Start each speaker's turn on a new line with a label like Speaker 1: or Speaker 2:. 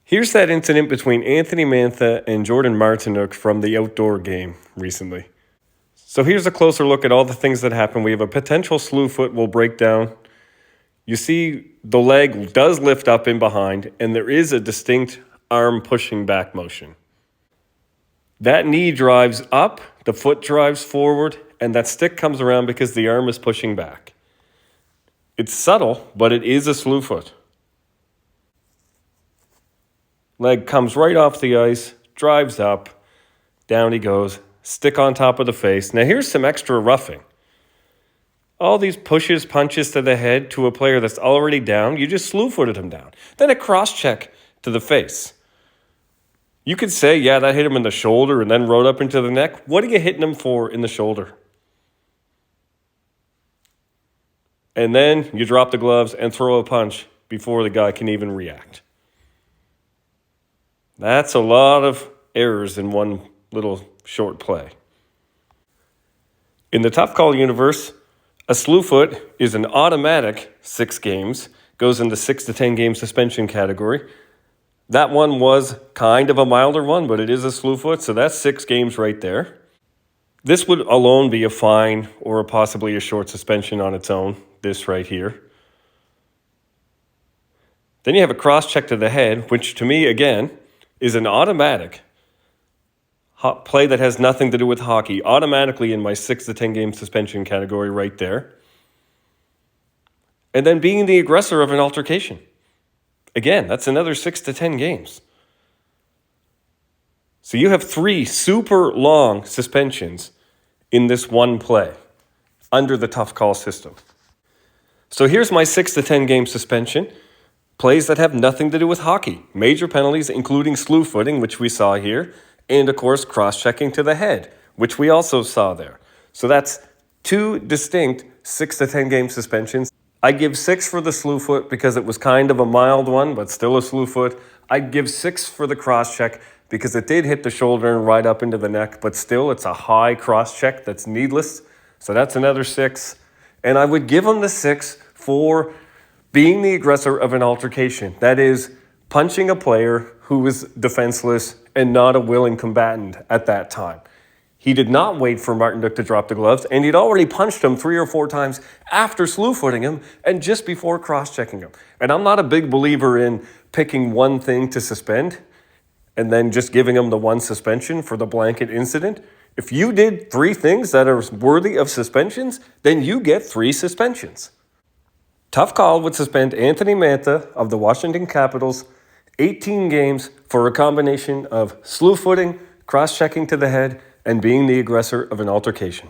Speaker 1: Here's that incident between Anthony Mantha and Jordan Martinook from the outdoor game recently. So here's a closer look at all the things that happen. We have a potential slew foot will break down. You see the leg does lift up in behind, and there is a distinct arm pushing back motion. That knee drives up, the foot drives forward, and that stick comes around because the arm is pushing back. It's subtle, but it is a slew foot. Leg comes right off the ice, drives up, down he goes, stick on top of the face. Now here's some extra roughing. All these pushes, punches to the head to a player that's already down, you just slew-footed him down. Then a cross-check to the face. You could say, yeah, that hit him in the shoulder and then rode up into the neck. What are you hitting him for in the shoulder? And then you drop the gloves and throw a punch before the guy can even react. That's a lot of errors in one little short play. In the tough call universe, a slew foot is an automatic 6 games, goes in the 6 to 10 game suspension category. That one was kind of a milder one, but it is a slew foot, so that's 6 games right there. This would alone be a fine or possibly a short suspension on its own, this right here. Then you have a cross check to the head, which to me, again, is an automatic play that has nothing to do with hockey, automatically in my 6 to 10 game suspension category right there. And then being the aggressor of an altercation. Again, that's another 6 to 10 games. So you have 3 super long suspensions in this one play under the tough call system. So here's my 6 to 10 game suspension. Plays that have nothing to do with hockey. Major penalties, including slew footing, which we saw here. And, of course, cross-checking to the head, which we also saw there. So that's 2 distinct 6 to 10 game suspensions. I give 6 for the slew foot because it was kind of a mild one, but still a slew foot. I'd give 6 for the cross-check because it did hit the shoulder and right up into the neck, but still it's a high cross-check that's needless. So that's another 6. And I would give him the 6 for being the aggressor of an altercation. That is, punching a player who was defenseless and not a willing combatant at that time. He did not wait for Martinook to drop the gloves, and he'd already punched him 3 or 4 times after slew-footing him and just before cross-checking him. And I'm not a big believer in picking one thing to suspend and then just giving him the one suspension for the blanket incident. If you did 3 things that are worthy of suspensions, then you get 3 suspensions. Tough Call would suspend Anthony Mantha of the Washington Capitals 18 games for a combination of slew footing, cross-checking to the head, and being the aggressor of an altercation.